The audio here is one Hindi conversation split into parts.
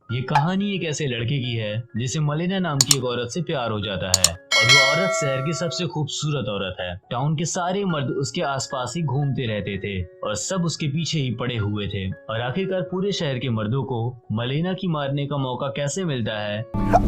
ये कहानी एक ऐसे लड़के की है जिसे मलेना नाम की एक औरत से प्यार हो जाता है और वो औरत शहर की सबसे खूबसूरत औरत है। टाउन के सारे मर्द उसके आसपास ही घूमते रहते थे और सब उसके पीछे ही पड़े हुए थे। और आखिरकार पूरे शहर के मर्दों को मलेना की मारने का मौका कैसे मिलता है,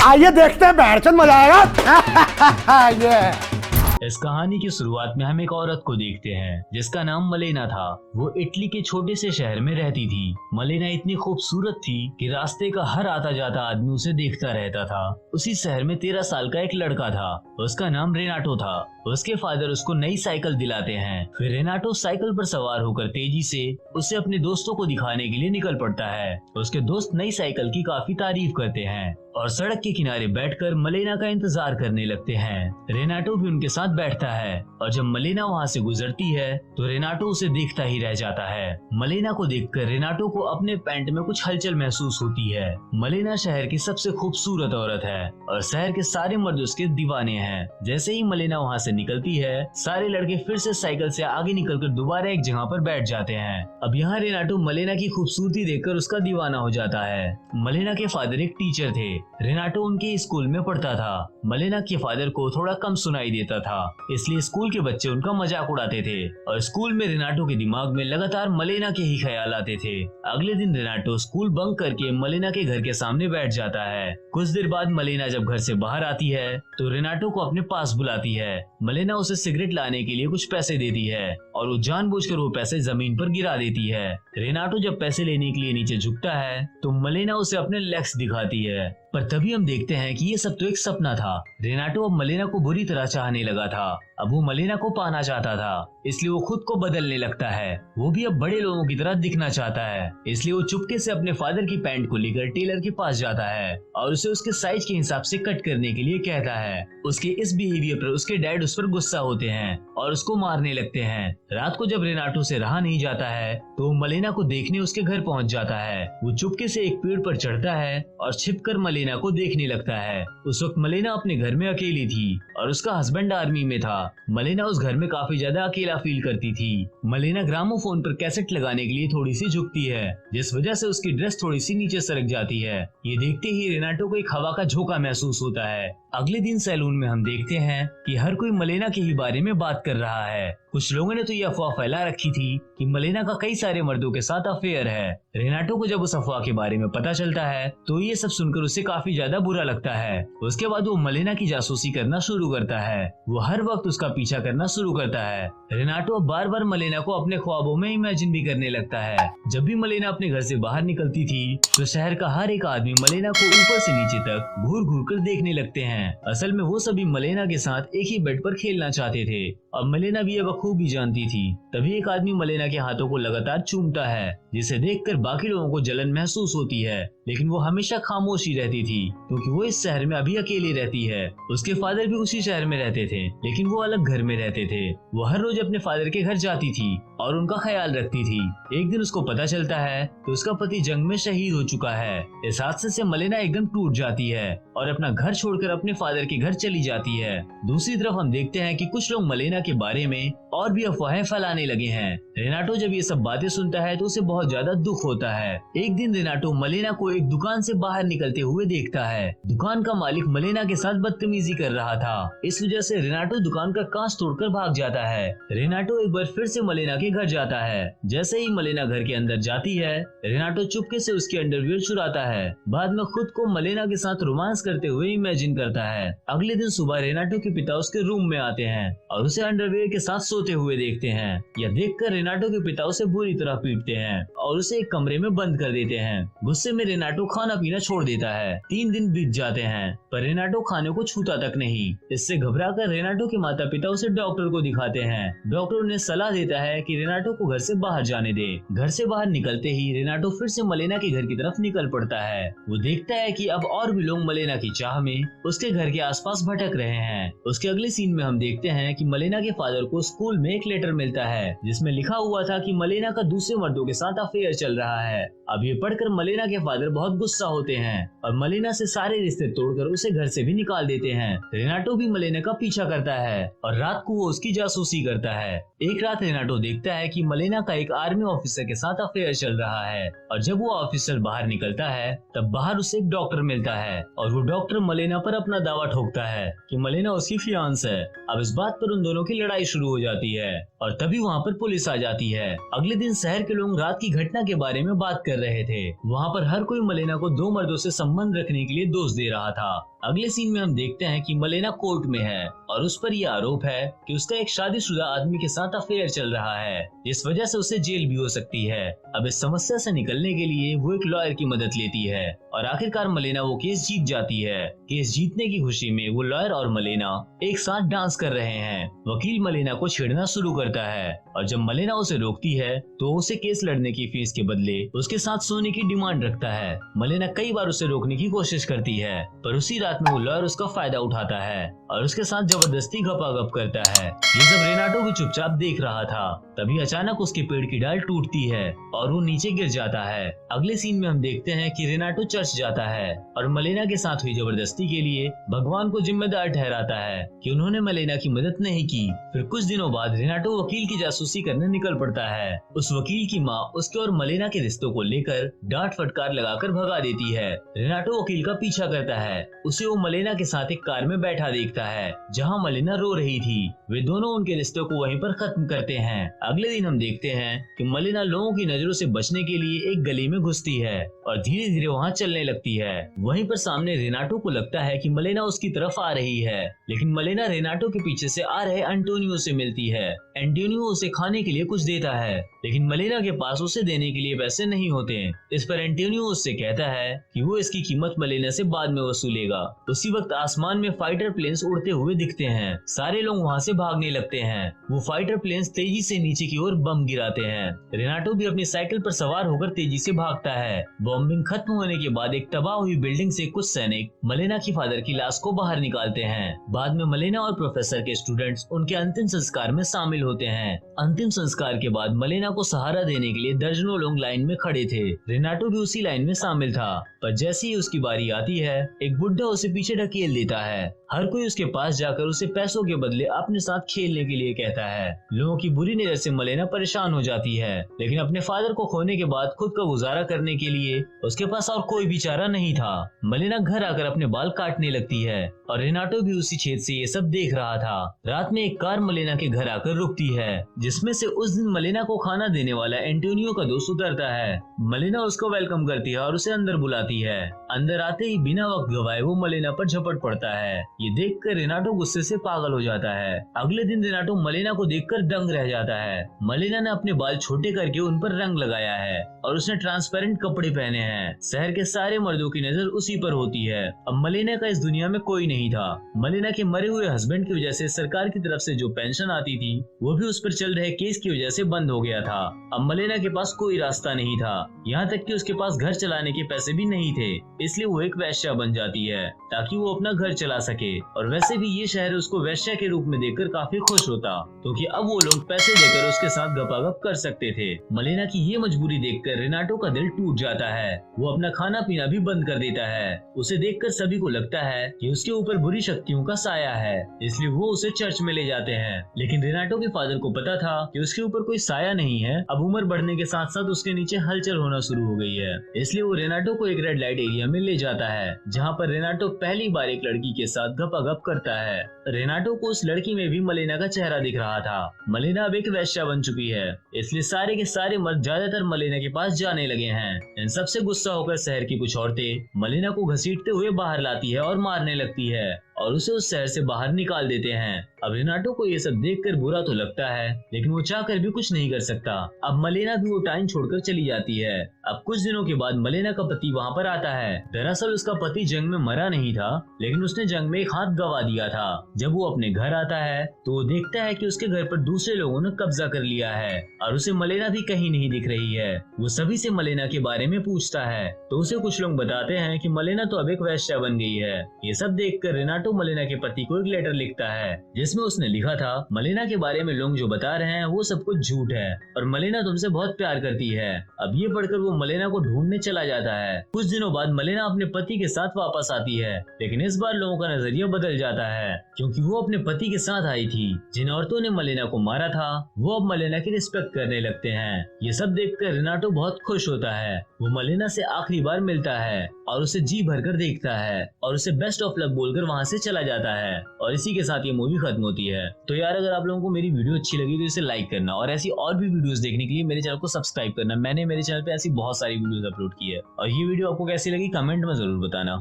आइए देखते हैं, बहरचंद मजा आएगा। ये इस कहानी की शुरुआत में हम एक औरत को देखते हैं जिसका नाम मलेना था। वो इटली के छोटे से शहर में रहती थी। मलेना इतनी खूबसूरत थी कि रास्ते का हर आता जाता आदमी उसे देखता रहता था। उसी शहर में 13 साल का एक लड़का था। उसका नाम रेनाटो था। उसके फादर उसको नई साइकिल दिलाते हैं। फिर रेनाटो साइकिल पर सवार होकर तेजी से उसे अपने दोस्तों को दिखाने के लिए निकल पड़ता है। उसके दोस्त नई साइकिल की काफी तारीफ करते हैं और सड़क के किनारे बैठकर मलेना का इंतजार करने लगते हैं। रेनाटो भी उनके साथ बैठता है और जब मलेना वहाँ से गुजरती है तो रेनाटो उसे देखता ही रह जाता है। मलेना को देखकर रेनाटो को अपने पैंट में कुछ हलचल महसूस होती है। मलेना शहर की सबसे खूबसूरत औरत है और शहर के सारे मर्द उसके दीवाने हैं। जैसे ही मलेना वहाँ से निकलती है, सारे लड़के फिर से साइकिल से आगे निकलकर दोबारा एक जगह पर बैठ जाते हैं। अब यहाँ रेनाटो मलेना की खूबसूरती देखकर उसका दीवाना हो जाता है। मलेना के फादर एक टीचर थे। रेनाटो उनके स्कूल में पढ़ता था। मलेना के फादर को थोड़ा कम सुनाई देता था, इसलिए स्कूल के बच्चे उनका मजाक उड़ाते थे और स्कूल में रेनाटो के दिमाग में लगातार मलेना के ही ख्याल आते थे। अगले दिन रेनाटो स्कूल बंक करके मलेना के घर के सामने बैठ जाता है। कुछ देर बाद मलेना जब घर से बाहर आती है तो रेनाटो को अपने पास बुलाती है। मलेना उसे सिगरेट लाने के लिए कुछ पैसे देती है और वो जानबूझकर वो पैसे जमीन पर गिरा देती है। रेनाटो जब पैसे लेने के लिए नीचे झुकता है तो मलेना उसे अपने लेग्स दिखाती है, पर तभी हम देखते हैं कि ये सब तो एक सपना था। रेनाटो अब मलेना को बुरी तरह चाहने लगा था। अब वो मलेना को पाना चाहता था, इसलिए वो खुद को बदलने लगता है। वो भी अब बड़े लोगों की तरह दिखना चाहता है, इसलिए वो चुपके से अपने फादर की पैंट को लेकर टेलर के पास जाता है और उसे उसके साइज के हिसाब से कट करने के लिए कहता है। उसके इस बिहेवियर पर उसके डैड उस पर गुस्सा होते हैं और उसको मारने लगते हैं। रात को जब रेनाटो से रहा नहीं जाता है तो मलेना को देखने उसके घर पहुंच जाता है। वो चुपके से एक पेड़ पर चढ़ता है और छिपकर मलेना को देखने लगता है। उस वक्त मलेना अपने घर में अकेली थी और उसका हस्बैंड आर्मी में था। मलेना उस घर में काफी ज्यादा अकेला फील करती थी। मलेना ग्रामोफोन पर कैसेट लगाने के लिए थोड़ी सी झुकती है, जिस वजह से उसकी ड्रेस थोड़ी सी नीचे सरक जाती है। ये देखते ही रेनाटो को एक हवा का झोंका महसूस होता है। अगले दिन सैलून में हम देखते हैं कि हर कोई मलेना के ही बारे में बात कर रहा है। कुछ लोगों ने तो ये अफवाह फैला रखी थी कि मलेना का कई सारे मर्दों के साथ अफेयर है। रेनाटो को जब उस अफवाह के बारे में पता चलता है तो ये सब सुनकर उसे काफी ज्यादा बुरा लगता है। उसके बाद वो मलेना की जासूसी करना शुरू करता है। वो हर वक्त उसका पीछा करना शुरू करता है। रेनाटो बार बार मलेना को अपने ख्वाबों में इमेजिन भी करने लगता है। जब भी मलेना अपने घर से बाहर निकलती थी तो शहर का हर एक आदमी मलेना को ऊपर से नीचे तक घूर घूर कर देखने लगते हैं। असल में वो सभी मलेना के साथ एक ही बेड पर खेलना चाहते थे और मलेना भी ये बखूबी जानती थी। तभी एक आदमी मलेना के हाथों को लगातार चूमता है, जिसे देखकर बाकी लोगों को जलन महसूस होती है, लेकिन वो हमेशा खामोश ही रहती थी क्योंकि वो इस शहर में अभी अकेली रहती है। उसके फादर भी उसी शहर में रहते थे, लेकिन वो अलग घर में रहते थे। वो हर रोज अपने फादर के घर जाती थी और उनका ख्याल रखती थी। एक दिन उसको पता चलता है कि उसका पति जंग में शहीद हो चुका है। इस हादसे से मलेना एकदम टूट जाती है और अपना घर छोड़कर अपने फादर के घर चली जाती है। दूसरी तरफ हम देखते हैं कि कुछ लोग मलेना के बारे में और भी अफवाहें फैलाने लगे हैं। रेनाटो जब ये सब बातें सुनता है तो उसे बहुत ज्यादा दुख होता है। एक दिन रेनाटो मलेना को एक दुकान से बाहर निकलते हुए देखता है। दुकान का मालिक मलेना के साथ बदतमीजी कर रहा था। इस वजह से रेनाटो दुकान का कांच तोड़कर भाग जाता है। रेनाटो एक बार फिर से मलेना के घर जाता है। जैसे ही मलेना घर के अंदर जाती है, रेनाटो चुपके से उसकी अंडरवियर चुराता है। बाद में खुद को मलेना के साथ रोमांस करते हुए इमेजिन करता है। अगले दिन सुबह रेनाटो के पिता उसके रूम में आते हैं और उसे अंडरवियर के साथ सोते हुए देखते हैं। यह देखकर रेनाटो के पिता उसे बुरी तरह पीटते हैं और उसे एक कमरे में बंद कर देते हैं। गुस्से में रेनाटो खाना पीना छोड़ देता है। 3 दिन बीत जाते हैं पर रेनाटो खाने को छूता तक नहीं। इससे घबराकर रेनाटो के माता पिता उसे डॉक्टर को दिखाते हैं। डॉक्टर उन्हें सलाह देता है कि रेनाटो को घर से बाहर जाने दे। घर से बाहर निकलते ही रेनाटो फिर से मलेना के घर की तरफ निकल पड़ता है। वो देखता है कि अब और भी लोग मलेना की चाह में उसके घर के आसपास भटक रहे हैं। उसके अगले सीन में हम देखते हैं कि मलेना के फादर को स्कूल स्कूल में एक लेटर मिलता है जिसमें लिखा हुआ था कि मलेना का दूसरे मर्दों के साथ अफेयर चल रहा है। अब ये पढ़कर मलेना के फादर बहुत गुस्सा होते हैं और मलेना से सारे रिश्ते तोड़कर उसे घर से भी निकाल देते हैं। रेनाटो भी मलेना का पीछा करता है और रात को वो उसकी जासूसी करता है। एक रात रेनाटो देखता है कि मलेना का एक आर्मी ऑफिसर के साथ अफेयर चल रहा है और जब वो ऑफिसर बाहर निकलता है तब बाहर उसे एक डॉक्टर मिलता है और वो डॉक्टर मलेना पर अपना दावा ठोकता है कि मलेना उसकी फियांस है। अब इस बात पर उन दोनों की लड़ाई शुरू हो जाती है और तभी वहाँ पर पुलिस आ जाती है। अगले दिन शहर के लोग रात की घटना के बारे में बात कर रहे थे। वहाँ पर हर कोई मलेना को दो मर्दों से संबंध रखने के लिए दोष दे रहा था। अगले सीन में हम देखते हैं कि मलेना कोर्ट में है और उस पर यह आरोप है कि उसका एक शादीशुदा आदमी के साथ अफेयर चल रहा है, जिस वजह से उसे जेल भी हो सकती है। अब इस समस्या से निकलने के लिए वो एक लॉयर की मदद लेती है और आखिरकार मलेना वो केस जीत जाती है। केस जीतने की खुशी में वो लॉयर और मलेना एक साथ डांस कर रहे हैं। वकील मलेना को छेड़ना शुरू करता है और जब मलेना उसे रोकती है तो उसे केस लड़ने की फीस के बदले उसके साथ सोने की डिमांड रखता है। मलेना कई बार उसे रोकने की कोशिश करती है पर उसी रात में वो लॉयर उसका फायदा उठाता है और उसके साथ जबरदस्ती गपागप करता है। ये सब रेनाटो भी चुपचाप देख रहा था। तभी अचानक उसके पेड़ की डाल टूटती है और वो नीचे गिर जाता है। अगले सीन में हम देखते हैं कि रेनाटो चर्च जाता है और मलेना के साथ हुई जबरदस्ती के लिए भगवान को जिम्मेदार ठहराता है कि उन्होंने मलेना की मदद नहीं की। फिर कुछ दिनों बाद रेनाटो वकील की जासूसी करने निकल पड़ता है। उस वकील की माँ उसके और मलेना के रिश्तों को लेकर डांट फटकार लगाकर भगा देती है। रेनाटो वकील का पीछा करता है। उसे वो मलेना के साथ एक कार में बैठा देखता है जहाँ मलेना रो रही थी। वे दोनों उनके रिश्तों को वहीं पर खत्म करते हैं। अगले दिन हम देखते हैं कि मलेना लोगों की नजरों से बचने के लिए एक गली में घुसती है और धीरे धीरे वहाँ चलने लगती है। वहीं पर सामने रेनाटो को लगता है कि मलेना उसकी तरफ आ रही है, लेकिन मलेना रेनाटो के पीछे से आ रहे एंटोनियो से मिलती है। एंटोनियो उसे खाने के लिए कुछ देता है, लेकिन मलेना के पास उसे देने के लिए पैसे नहीं होते। इस पर एंटोनियो उससे कहता है कि वो इसकी कीमत मलेना से बाद में वसूलेगा। उसी वक्त आसमान में फाइटर प्लेन्स उड़ते हुए दिखते हैं। सारे लोग वहाँ से भागने लगते हैं। वो फाइटर प्लेन्स तेजी से नीचे की ओर बम गिराते हैं। रेनाटो भी अपनी साइकिल पर सवार होकर तेजी से भागता है। बॉम्बिंग खत्म होने के बाद एक तबाह हुई बिल्डिंग से कुछ सैनिक मलेना की फादर की लाश को बाहर निकालते हैं। बाद में मलेना और प्रोफेसर के स्टूडेंट्स उनके अंतिम संस्कार में शामिल होते हैं। अंतिम संस्कार के बाद मलेना को सहारा देने के लिए दर्जनों लोग लाइन में खड़े थे। रेनाटो भी उसी लाइन में शामिल था, पर जैसे ही उसकी बारी आती है एक बुड्ढा उसे पीछे ढकेल देता है। हर कोई उसके पास जाकर उसे पैसों के बदले अपने साथ खेलने के लिए कहता है। लोगों की बुरी नजर से मलेना परेशान हो जाती है, लेकिन अपने फादर को खोने के बाद खुद का गुजारा करने के लिए उसके पास और कोई भी चारा नहीं था। मलेना घर आकर अपने बाल काटने लगती है और रेनाटो भी उसी छेद से ये सब देख रहा था। रात में एक कार मलेना के घर आकर रुकती है, जिसमें से उस दिन मलेना को खाना देने वाला एंटोनियो का दोस्त उतरता है। मलेना उसको वेलकम करती है और उसे अंदर बुलाती है। अंदर आते ही बिना वक्त गवाए वो मलेना पर झपट पड़ता है। ये देखकर रेनाटो गुस्से से पागल हो जाता है। अगले दिन रेनाटो मलेना को देखकर दंग रह जाता है। मलेना ने अपने बाल छोटे करके उन पर रंग लगाया है और उसने ट्रांसपेरेंट कपड़े पहने हैं। शहर के सारे मर्दों की नजर उसी पर होती है। अब मलेना का इस दुनिया में कोई नहीं था। मलेना के मरे हुए हस्बैंड की वजह से सरकार की तरफ से जो पेंशन आती थी वो भी उस पर चल रहे केस की वजह से बंद हो गया था। अब मलेना के पास कोई रास्ता नहीं था, यहाँ तक कि उसके पास घर चलाने के पैसे भी नहीं थे। इसलिए वो एक वैश्या बन जाती है ताकि वो अपना घर चला सके। और वैसे भी ये शहर उसको वैश्या के रूप में देखकर काफी खुश होता, क्योंकि अब वो लोग पैसे देकर उसके साथ गपागप कर सकते थे। मलेना की ये मजबूरी देखकर रेनाटो का दिल टूट जाता है। वो अपना खाना पीना भी बंद कर देता है। उसे देखकर सभी को लगता है कि उसके ऊपर बुरी शक्तियों का साया है, इसलिए वो उसे चर्च में ले जाते हैं। लेकिन रेनाटो के फादर को पता था कि उसके ऊपर कोई साया नहीं है। अब उम्र बढ़ने के साथ साथ उसके नीचे हलचल होना शुरू हो गई है, इसलिए वो रेनाटो को एक रेड लाइट एरिया में ले जाता है, जहाँ पर रेनाटो पहली बार एक लड़की के साथ गपागप करता है। रेनाटो को उस लड़की में भी मलेना का चेहरा दिख रहा था। मलेना अब एक वैश्या बन चुकी है, इसलिए सारे के सारे मर्द ज्यादातर मलेना के पास जाने लगे हैं। इन सबसे गुस्सा होकर शहर की कुछ औरतें मलेना को घसीटते हुए बाहर लाती है और मारने लगती है और उसे उस शहर से बाहर निकाल देते हैं। अब रेनाटो को ये सब देखकर बुरा तो लगता है, लेकिन वो चाहकर भी कुछ नहीं कर सकता। अब मलेना भी वो टाइम छोड़कर चली जाती है। अब कुछ दिनों के बाद मलेना का पति वहाँ पर आता है। दरअसल उसका पति जंग में मरा नहीं था, लेकिन उसने जंग में एक हाथ गवा दिया था। जब वो अपने घर आता है तो वो देखता है कि उसके घर पर दूसरे लोगों ने कब्जा कर लिया है और उसे मलेना भी कहीं नहीं दिख रही है। वो सभी से मलेना के बारे में पूछता है तो उसे कुछ लोग बताते हैं कि मलेना तो अब एक वैश्या बन गई है। ये सब देखकर रेनाटो रेनाटो मलेना के पति को एक लेटर लिखता है जिसमें उसने लिखा था, मलेना के बारे में लोग जो बता रहे हैं वो सब कुछ झूठ है और मलेना तुमसे बहुत प्यार करती है। अब ये पढ़कर वो मलेना को ढूंढने चला जाता है। कुछ दिनों बाद मलेना अपने पति के साथ वापस आती है, लेकिन इस बार लोगों का नजरिया बदल जाता है क्योंकि वो अपने पति के साथ आई थी। जिन औरतों ने मलेना को मारा था वो अब मलेना की रिस्पेक्ट करने लगते हैं। ये सब देखकर रेनाटो बहुत खुश होता है। वो मलेना से आखिरी बार मिलता है और उसे जी भरकर देखता है और उसे बेस्ट ऑफ लक बोलकर वहां से चला जाता है और इसी के साथ ये मूवी खत्म होती है। तो यार अगर आप लोगों को मेरी वीडियो अच्छी लगी तो इसे लाइक करना और ऐसी और भी वीडियोस देखने के लिए मेरे चैनल को सब्सक्राइब करना। मैंने मेरे चैनल पे ऐसी बहुत सारी वीडियोस अपलोड की है और ये वीडियो आपको कैसी लगी कमेंट में जरूर बताना।